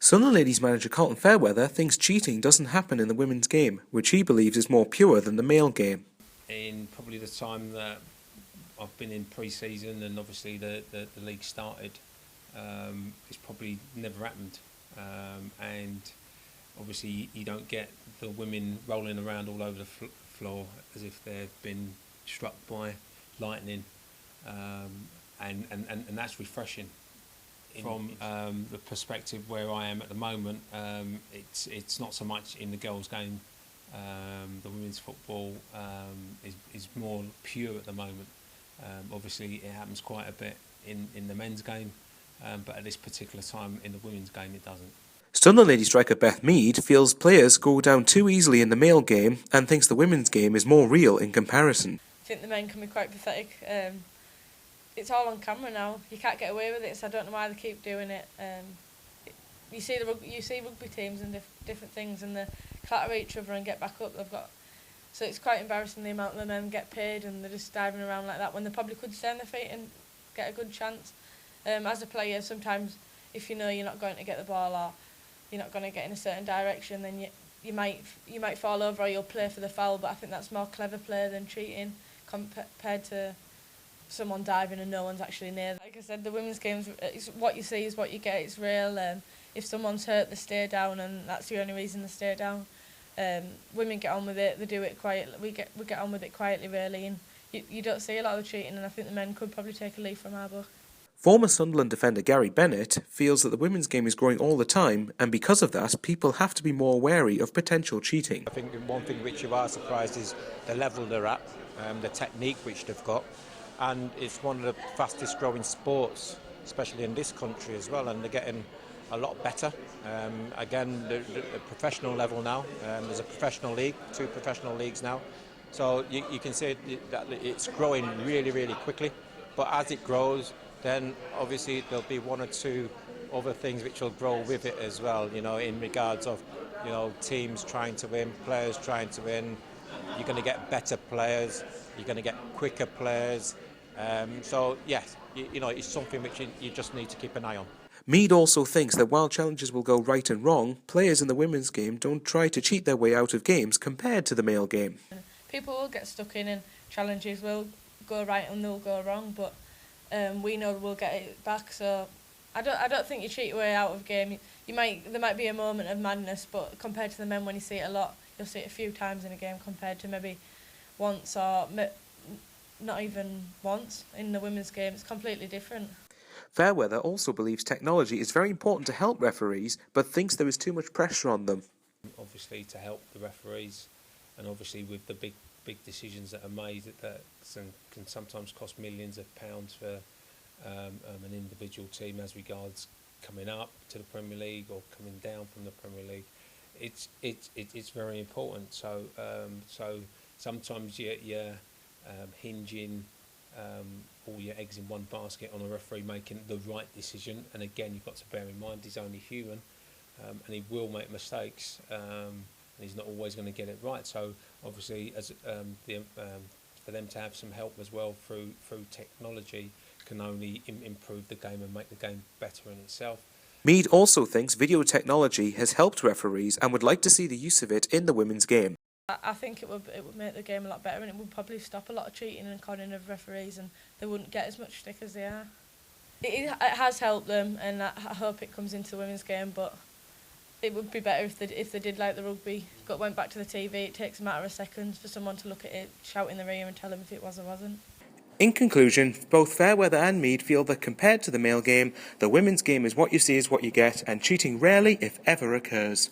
Sunderland Ladies manager Carlton Fairweather thinks cheating doesn't happen in the women's game, which he believes is more pure than the male game. In probably the time that I've been in pre-season and obviously the league started, it's probably never happened. And obviously you don't get the women rolling around all over the floor as if they've been struck by lightning, and that's refreshing. From the perspective where I am at the moment, it's not so much in the girls' game. The women's football is more pure at the moment. Obviously, it happens quite a bit in the men's game, but at this particular time in the women's game, it doesn't. Sunderland Lady striker Beth Mead feels players go down too easily in the male game and thinks the women's game is more real in comparison. I think the men can be quite pathetic. It's all on camera now. You can't get away with it, so I don't know why they keep doing it. You see rugby teams and different things, and they clatter each other and get back up. So it's quite embarrassing the amount the men get paid, and they're just diving around like that when they probably could stay on their feet and get a good chance. As a player, sometimes if you know you're not going to get the ball or you're not going to get in a certain direction, then you might fall over or you'll play for the foul. But I think that's more clever play than cheating compared to someone diving and no one's actually near. Like I said, the women's games, it's what you see is what you get. It's real. If someone's hurt, they stay down, and that's the only reason they stay down. Women get on with it. They do it quietly. We get on with it quietly, really, and you don't see a lot of the cheating. And I think the men could probably take a leaf from our book. Former Sunderland defender Gary Bennett feels that the women's game is growing all the time, and because of that, people have to be more wary of potential cheating. I think one thing which you are surprised is the level they're at, the technique which they've got. And it's one of the fastest growing sports, especially in this country as well, and they're getting a lot better. Again, the professional level now, there's a professional league, 2 professional leagues now, so you can see that it's growing really, really quickly. But as it grows, then obviously there'll be 1 or 2 other things which will grow with it as well, in regards of, teams trying to win, players trying to win. You're going to get better players, you're going to get quicker players. So yes, it's something which you just need to keep an eye on. Mead also thinks that while challenges will go right and wrong, players in the women's game don't try to cheat their way out of games compared to the male game. People will get stuck in and challenges will go right and they'll go wrong, but we know we'll get it back. So I don't think you cheat your way out of game. There might be a moment of madness, but compared to the men, when you see it a lot, you'll see it a few times in a game compared to maybe once or not even once in the women's game. It's completely different. Fairweather also believes technology is very important to help referees, but thinks there is too much pressure on them. Obviously to help the referees, and obviously with the big decisions that are made that can sometimes cost millions of pounds for an individual team as regards coming up to the Premier League or coming down from the Premier League. It's very important. So sometimes you're hinging all your eggs in one basket on a referee making the right decision, and again you've got to bear in mind he's only human, and he will make mistakes, and he's not always going to get it right. So obviously as for them to have some help as well through technology can only improve the game and make the game better in itself. Mead also thinks video technology has helped referees and would like to see the use of it in the women's game. I think it would make the game a lot better, and it would probably stop a lot of cheating and conning of referees, and they wouldn't get as much stick as they are. It has helped them, and I hope it comes into the women's game, but it would be better if they did like the rugby, went back to the TV. It takes a matter of seconds for someone to look at it, shout in their ear and tell them if it was or wasn't. In conclusion, both Fairweather and Mead feel that compared to the male game, the women's game is what you see is what you get, and cheating rarely, if ever, occurs.